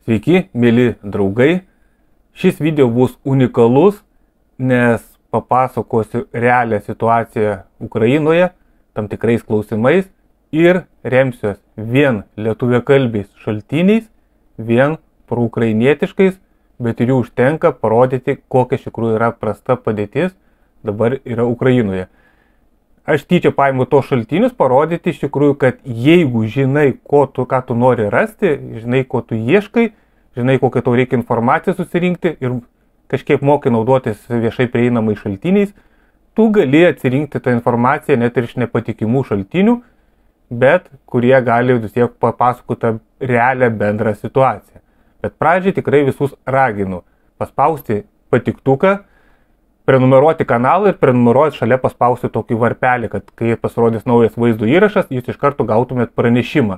Sveiki, mėly draugai. Šis video bus unikalus, nes papasakosiu realią situaciją Ukrainoje, tam tikrais klausimais ir remsiuos vien lietuviakalbiais šaltiniais, vien proukrainietiškais, bet ir jų užtenka parodyti, kokia iš tikrųjų yra prasta padėtis dabar yra Ukrainoje. Aš tyčia paimu tos šaltinius parodyti iš tikrųjų, kad jeigu žinai, ką tu nori rasti, žinai, ko tu ieškai, žinai, kokią tau reikia informaciją susirinkti ir kažkiek moki naudotis viešai prieinamais šaltiniais, tu gali atsirinkti tą informaciją net ir iš nepatikimų šaltinių, bet kurie gali vis tiek papasakoti realią bendrą situaciją. Bet pradžiai tikrai visus raginu paspausti patiktuką, prenumeruoti kanalą ir prenumeruoti šalia paspausti tokį varpelį, kad kai pasirodys naujas vaizdo įrašas, jūs iš karto gautumėt pranešimą.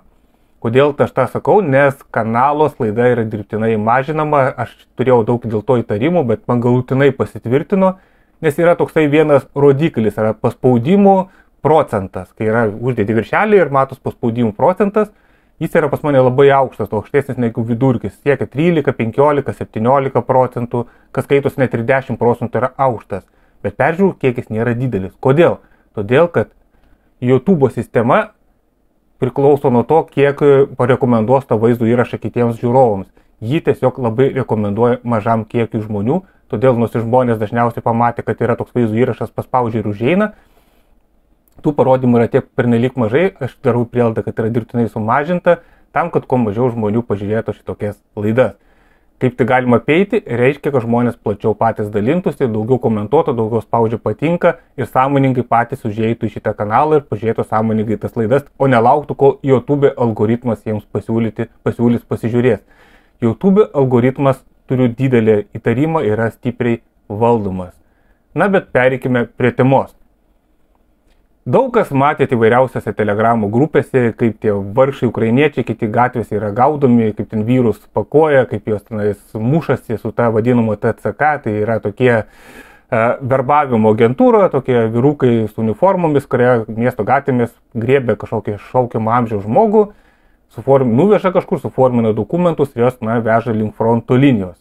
Kodėl aš tą sakau? Nes kanalo sklaida yra dirbtinai mažinama, aš turėjau daug dėl to įtarimų, bet man galutinai pasitvirtino, nes yra toksai vienas rodiklis, yra paspaudimų procentas, kai yra uždėti viršelį ir matos paspaudimų procentas, jis yra pas mane labai aukštas, aukštesnis negu vidurkis, siekia 13, 15, 17 procentų, kas skaitos net ir 10 procentų yra aukštas, bet peržiūrų kiekis nėra didelis. Kodėl? Todėl, kad YouTube sistema priklauso nuo to, kiek parekomenduos tą vaizdo įrašą kitiems žiūrovams. Jį tiesiog labai rekomenduoja mažam kiekiu žmonių, todėl nors žmonės dažniausiai pamatė, kad yra toks vaizdo įrašas, paspaudžia ir užeina. Tų parodymų yra tiek pernelyg mažai, aš darau prielaidą, kad yra dirbtinai sumažinta, tam, kad kuo mažiau žmonių pažiūrėtų šitokias laidas. Kaip tai galima apeiti, reiškia, kad žmonės plačiau patys dalintųsi, daugiau komentuotų, daugiau spaudžia patinka ir sąmoningai patys užėjtų į šitą kanalą ir pažiūrėtų sąmoningai tas laidas, o nelauktų, kol YouTube algoritmas jiems pasiūlys pasižiūrės. YouTube algoritmas, turiu didelį įtarimą, yra stipriai valdomas. Na, bet pereikime prie temos. Daug kas matėte įvairiausiose telegramų grupėse, kaip tie vargšai ukrainiečiai, kiti gatvėse yra gaudomi, kaip ten vyrus pakoja, kaip jos tenais mušasi su ta vadinama TCK, tai yra tokie verbavimo agentūra, tokie vyrukai su uniformomis, kurie miesto gatvėmis griebia kažkokį šaukiamą amžiaus žmogų, nuveža kažkur, suformina dokumentus ir jos veža link fronto linijos.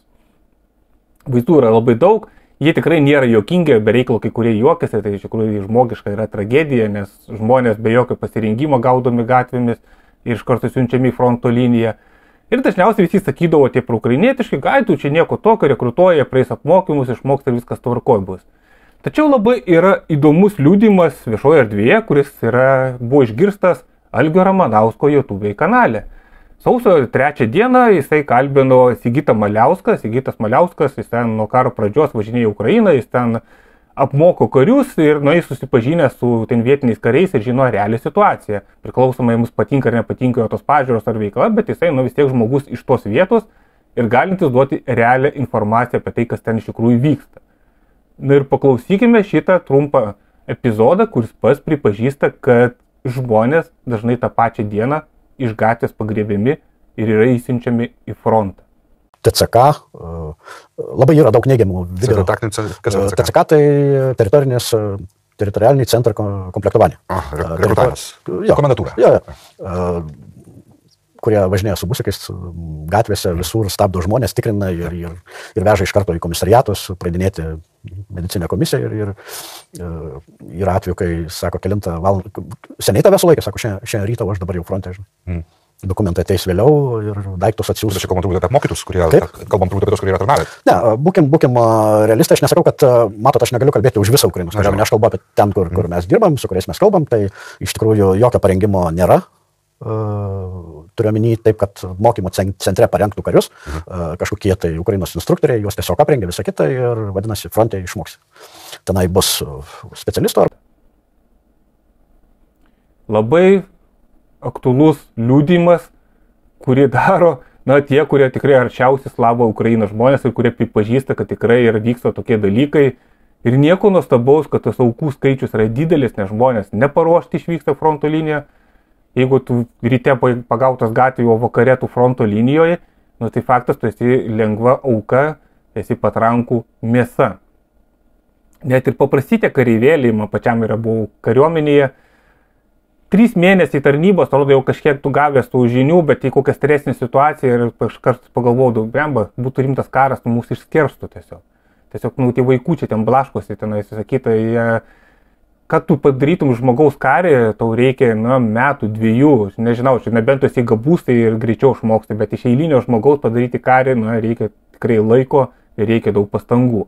Vaizdų yra labai daug. Jie tikrai nėra juokingi, be reikalo kai kurie juokiasi, tai iš tikrųjų žmogiška yra tragedija, nes žmonės be jokio pasirinkimo gaudomi gatvėmis ir iš karto siunčiami į fronto liniją. Ir dažniausiai visi sakydavo tie proukrainietiški, tu čia nieko tokio, rekrutuoja, praeis apmokymus, išmoks ir viskas tvarkoj bus. Tačiau labai yra įdomus liudijimas viešoje erdvėje, kuris buvo išgirstas Algio Ramanausko YouTube kanale. Sausio 3 dieną jisai kalbino Sigitą Maliauską. Sigitas Maliauskas, jis ten nuo karo pradžios važinėja į Ukrainą, jis ten apmoko karius ir jis susipažinę su ten vietiniais kariais ir žino realią situaciją. Priklausomai jums patinka ar nepatinka jo tos pažiūros ar veikla, bet jisai vis tiek žmogus iš tos vietos ir galintis duoti realią informaciją apie tai, kas ten iš tikrųjų vyksta. Na ir paklausykime šitą trumpą epizodą, kuris pats pripažįsta, kad žmonės dažnai tą pačią dieną iš gatvės pagriebiami ir yra įsiunčiami į frontą. TCK, labai yra daug neigiamų video. TCK tai teritorialiniai centrai komplektovания. Rekrutavimas. Komendantūra. Kurie važinėja su busikais gatvėse, visur stabdo žmonės, tikrina ir veža iš karto į komisariatus, pradinėti medicinę komisiją ir yra atveju, kai sako, kelintą valandą, seniai tave sulaikė, sako, šiandien rytą, aš dabar jau fronte, žinai. Dokumentai ateis vėliau ir daiktus atsiūs. Bet čia kalbam turbūt apie mokytus, kurie yra tarnavę. Ne, būkim realistai, aš nesakau, kad, matot, aš negaliu kalbėti už visą Ukrainos kariuomenę, aš kalbu apie ten, kur mes dirbam, su kuriais mes kalbam, tai iš tikrųjų jokio parengimo nėra. Turiuomenį taip, kad mokymo centre parengtų karius, kažkokie tai Ukrainos instruktoriai, juos tiesiog aprengia visą kitą ir vadinasi, fronte išmoks. Tenai bus specialistų. Labai aktualus liudijimas, kurį daro tie, kurie tikrai arčiausiai slavo Ukrainos žmonės ir kurie pripažįsta, kad tikrai vyksta tokie dalykai. Ir nieko nuostabaus, kad tas aukų skaičius yra didelis, nes žmonės neparuošti išvyksta fronto liniją. Jeigu tu ryte pagautas gatvėje, o vakare tu fronto linijoje, tai faktas, tu esi lengva auka, esi patrankų mėsa. net ir paprastyti kareivėliai, man pačiam buvau kariuomenėje, 3 mėnesiai tarnybos, atrodo jau kažkiek tu gavęs tų žinių, bet į kokią stresinę situaciją ir kažkas pagalvojau, blemba, būtų rimtas karas, mūsų išskerstų tiesiog. Tiesiog, tie vaikučiai ten blaškosi, tenais, sakyta, kad tu padarytum žmogaus karį, tau reikia, metų, 2, nežinau, nebent tu esi gabus, tai ir greičiau išmoksti, bet iš eilinio žmogaus padaryti karį, reikia tikrai laiko ir reikia daug pastangų.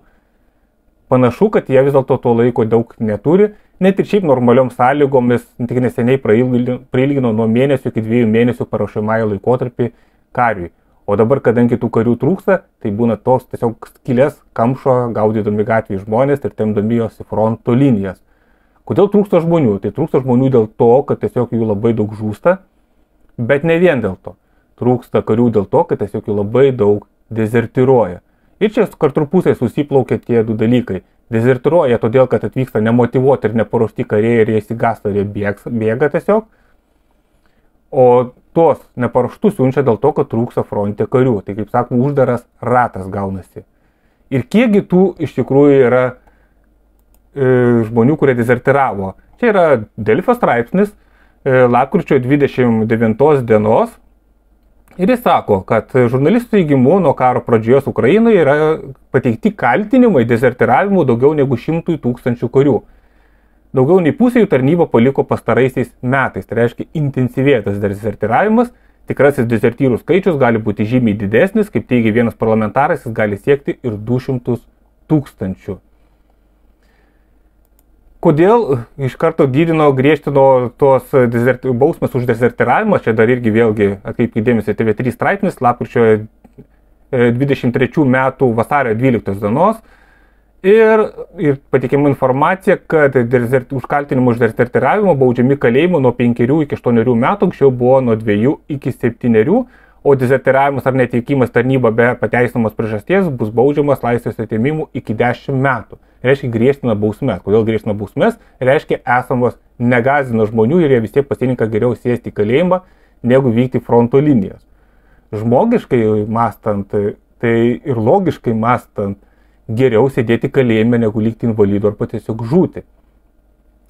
Panašu, kad jie vis dėlto to laiko daug neturi, net ir šiaip normaliom sąlygomis, tik neseniai prailgino nuo mėnesių iki 2 mėnesių paruošiamąjį laikotarpį kariui. O dabar, kadangi tų karių trūksta, tai būna tos tiesiog skylės kamšo, gaudydami gatvėje žmonės ir temdami jos į fronto linijas. Kodėl trūksta žmonių? Tai trūksta žmonių dėl to, kad tiesiog jų labai daug žūsta, bet ne vien dėl to. Trūksta karių dėl to, kad tiesiog jų labai daug dezertiruoja. Ir čia karturpusiai susiplaukia tie 2 dalykai. Dezertiruoja todėl, kad atvyksta nemotyvuoti ir neparuošti kariai ir jie įsigąsta ir jie bėga tiesiog. O tuos neparuoštus siunčia dėl to, kad trūksta fronte karių. Tai, kaip sakoma, uždaras ratas gaunasi. Ir kiekgi tų iš tikrųjų yra žmonių, kurie dezertiravo. Čia yra Delfio straipsnis lapkričio 29 dienos. Ir jis sako, kad žurnalistų teigimu nuo karo pradžios Ukrainoje yra pateikti kaltinimai dezertiravimu daugiau negu 100 000 karių. Daugiau nei pusė jų tarnybą paliko pastaraisiais metais. Tai reiškia intensyvėtas dezertiravimas. Tikrasis dezertyrų skaičius gali būti žymiai didesnis, kaip teigia vienas parlamentaras, jis gali siekti ir 200 000. Kodėl iš karto griežtino tos bausmės už dezertiravimą, čia dar irgi vėlgi atkreipkite dėmesį TV3 straipsnis, lapkričio 23 metų vasario 12 dienos ir pateikiama informacija, kad už kaltinimą už dezertiravimą baudžiami kalėjimu nuo 5 iki 8 metų, anksčiau buvo nuo 2 iki 7, o dezertiravimas ar neteikimas tarnyba be pateisinamos priežasties bus baudžiamas laisvės atėmimu iki 10 metų. Reiškia griežtina bausmes. Kodėl griežtina bausmes? Reiškia esamos negazina žmonių ir jie vis tiek pasirinka geriau sėsti į kalėjimą, negu vykti fronto linijas. Žmogiškai mąstant, tai ir logiškai mąstant, geriau sėdėti kalėjime, negu likti invalidu arba tiesiog žūti.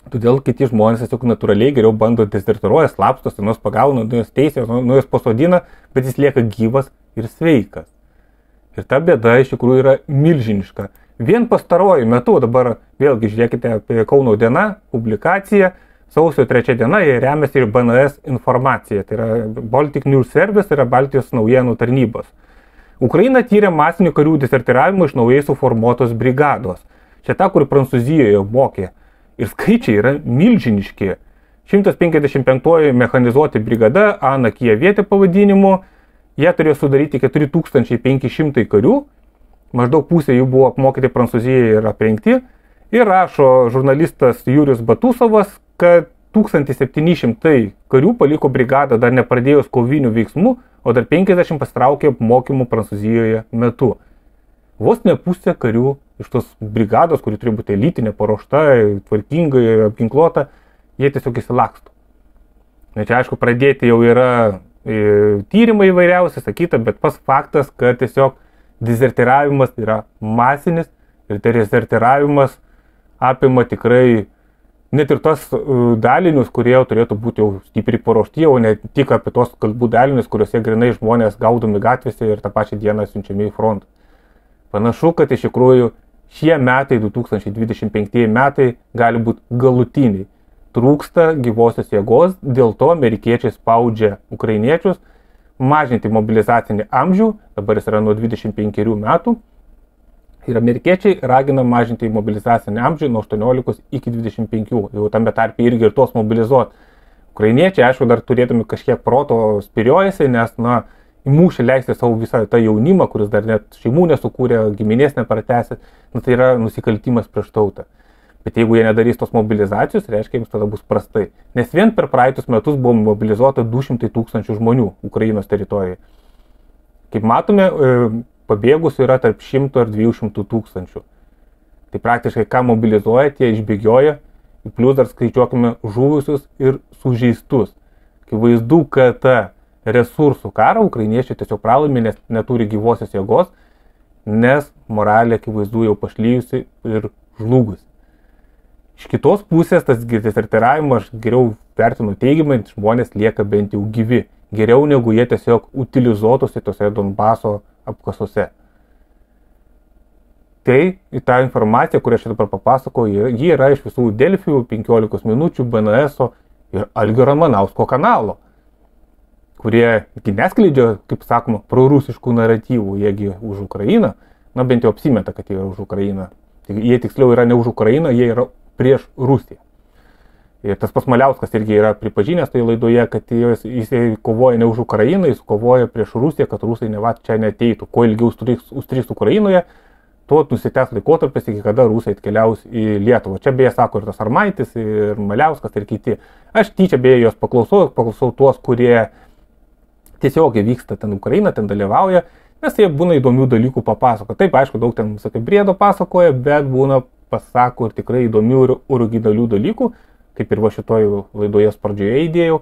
Todėl kiti žmonės tiesiog natūraliai geriau bando dezertiruoja, slapstosi, nuos pagauna, nuos teisės, nuos pasodina, bet jis lieka gyvas ir sveikas. Ir ta bėda iš tikrųjų yra milžiniška. Vien pastaruoju metu, dabar vėlgi žiūrėkite apie Kauno diena, publikacija, sausio 3 diena, jie remiasi ir BNS informacija, tai yra Baltic News Service, yra Baltijos naujienų tarnybos. Ukraina tyrė masinių karių dezertiravimą iš naujai suformuotos brigados. Čia ta, kur Prancūzijoje mokė. Ir skaičiai yra milžiniški. 155 mechanizuoti brigada, Ana Kijevietė pavadinimu, jie turėjo sudaryti 4500 karių, maždaug pusė jų buvo apmokyti Prancūzijoje ir aprengti. Ir rašo žurnalistas Jurijus Batusovas, kad 1700 karių paliko brigadą dar nepradėjus kovinių veiksmų, o dar 50 pasitraukė apmokymų Prancūzijoje metu. Vos ne pusė karių iš tos brigados, kuri turi būti elitinė, paruošta, tvarkingai, apginkluota, jie tiesiog įsilaksto. Na čia aišku, pradėti jau yra tyrimai įvairiausi, sakyta, bet pas faktas, kad tiesiog dezertiravimas yra masinis ir dezertiravimas apima tikrai net ir tos dalinius, kurie turėtų būti jau stipriai paruošti, o ne tik apie tos kalbų dalinius, kuriuose grinai žmonės gaudomi gatvėse ir tą pačią dieną siunčiami į frontą. Panašu, kad iš tikrųjų šie metai, 2025 metai, gali būti galutiniai. Trūksta gyvosios jėgos, dėl to amerikiečiai spaudžia ukrainiečius mažinti mobilizacinį amžių, dabar jis yra nuo 25 metų, ir amerikiečiai ragina mažinti mobilizacinį amžių nuo 18 iki 25, jau tame tarpe irgi ir tos mobilizuoti. Ukrainiečiai, aišku, dar turėdami kažkiek proto spiriojasi, nes, į mūšį leisti savo visą tą jaunimą, kuris dar net šeimų nesukūrė, giminės nepratęsė, tai yra nusikaltimas prieš tautą. Bet jeigu jie nedarys tos mobilizacijos, reiškia, jiems tada bus prastai. Nes vien per praeitus metus buvo mobilizuota 200 000 žmonių Ukrainos teritorijoje. Kaip matome, pabėgusių yra tarp 100 ir 200 000. Tai praktiškai ką mobilizuoja, tie išbėgioja, plus dar skaičiuokime žuvusius ir sužeistus. Kai vaizdu, kad resursų karą ukrainiečiai tiesiog pralaimi, nes neturi gyvosios jėgos, nes moralė, kai vaizdu, jau pašlyjusi ir žlugus. Iš kitos pusės tas desertyravimą aš geriau vertinu teigiamai, žmonės lieka bent jau gyvi. Geriau negu jie tiesiog utilizuotųsi tose Donbaso apkasuose. Tai į tą informaciją, kurią aš dabar papasakoju, ji yra iš visų Delfių, 15 minučių, BNS-o ir Algio Ramanausko kanalo, kurie neskleidžia, kaip sakoma, prorusiškų naratyvų, jiegi už Ukrainą, na bent jau apsimeta, kad jie yra už Ukrainą. Jie tiksliau yra ne už Ukrainą, jie yra prieš Rusiją. Ir tas pats Maliauskas irgi yra pripažinęs toje laidoje, kad jis kovoja ne už Ukrainą, jis kovoja prieš Rusiją, kad rusai nevat čia neteitų. Kuo ilgiau užstriks Ukrainoje, tuo nusitęs laikotarpis, iki kada rusai atkeliaus į Lietuvą. Čia beje sako ir tas Armaitis, ir Maliauskas, ir kiti. Aš tyčia beje jos paklausau tuos, kurie tiesiogiai vyksta ten Ukrainą, ten dalyvauja, nes jie būna įdomių dalykų papasako. Taip, aišku, daug ten visokio briedo pasakoja, bet būna pasako ir tikrai įdomių ir originalių dalykų, kaip ir va šitoj laidoje pradžioje įdėjau.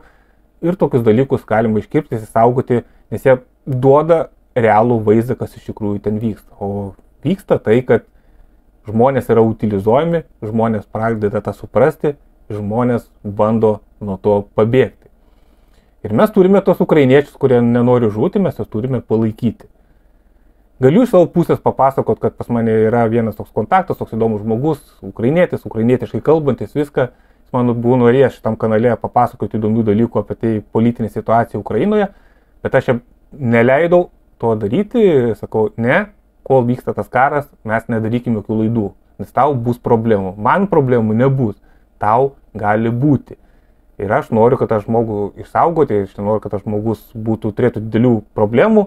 Ir tokius dalykus galima iškirpti, įsisaugoti, nes jie duoda realų vaizdą, kas iš tikrųjų ten vyksta. O vyksta tai, kad žmonės yra utilizuojami, žmonės pradeda tą suprasti, žmonės bando nuo to pabėgti. Ir mes turime tos ukrainiečius, kurie nenori žūti, mes juos turime palaikyti. Galiu iš savo pusės papasakot, kad pas mane yra vienas toks kontaktas, toks įdomus žmogus, ukrainietis, ukrainietiškai kalbantis, viską. Jis man buvo norėjęs šitam kanale papasakoti įdomių dalykų apie tai politinę situaciją Ukrainoje, bet aš jam neleidau to daryti, sakau, ne, kol vyksta tas karas, mes nedarykim jokių laidų, nes tau bus problemų. Man problemų nebus, tau gali būti. Ir aš noriu, kad tą žmogų išsaugoti, aš noriu, kad tas žmogus turėtų didelių problemų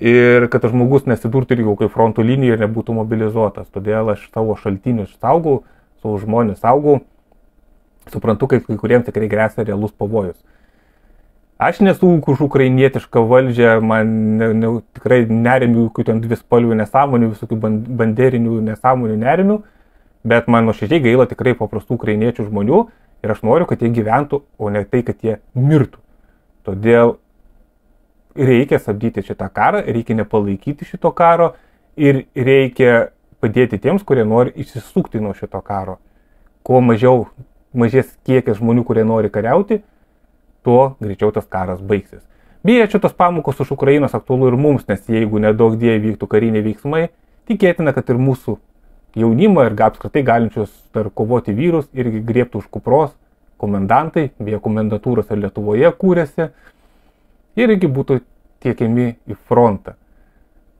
ir kad tas žmogus nesidurtų irgi kaip fronto linijoje ir nebūtų mobilizuotas. Todėl aš savo šaltinius saugau, savo žmonės saugau, suprantu, kaip kai kuriems tikrai gresia realus pavojus. Aš nesu už ukrainietišką valdžią, man tikrai nerimiu jokių ten dvispalvių nesąmonių, visokių banderinių nesąmonių nerimiu, bet man nuoširdžiai gaila tikrai paprastų ukrainiečių žmonių ir aš noriu, kad jie gyventų, o ne tai, kad jie mirtų. Todėl reikia stabdyti šitą karą, reikia nepalaikyti šito karo ir reikia padėti tiems, kurie nori išsisukti nuo šito karo. Kuo mažės kiekis žmonių, kurie nori kariauti, tuo greičiau tas karas baigsis. Beje, šitos pamokos už Ukrainos aktualu ir mums, nes jeigu nedaug dėja vyktų kariniai veiksmai, tikėtina, kad ir mūsų jaunimą ir apskritai galinčius dar kovoti vyrus irgi griebtų už kupros komendantai, beje, komendatūros ir Lietuvoje kūrėsi, irgi būtų tiekiami į frontą.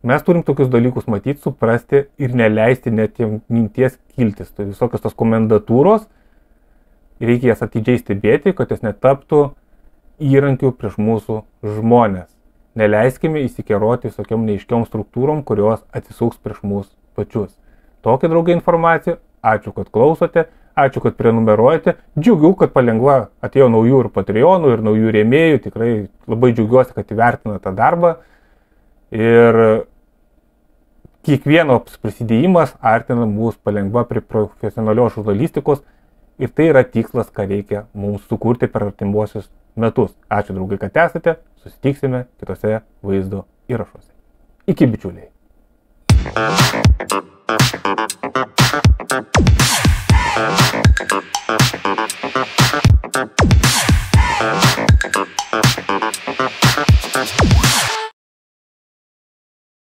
Mes turim tokius dalykus matyti, suprasti ir neleisti net minties kiltis. Tai visokios tos komendatūros, reikia jas atidžiai stebėti, kad jas netaptų įrankių prieš mūsų žmonės. Neleiskime įsikeroti visokiom neiškiom struktūrom, kurios atsisuks prieš mūsų pačius. Tokia, draugai, informacija. Ačiū, kad klausote. Ačiū, kad prenumeruojate. Džiugiu, kad palengva atėjo naujų ir Patreonų, ir naujų rėmėjų. Tikrai labai džiaugiuosi, kad įvertina tą darbą. Ir kiekvieno prisidėjimas artina mūsų palengva prie profesionalios žurnalistikos. Ir tai yra tikslas, ką reikia mums sukurti per artimuosius metus. Ačiū, draugai, kad esate. Susitiksime kitose vaizdo įrašuose. Iki, bičiuliai.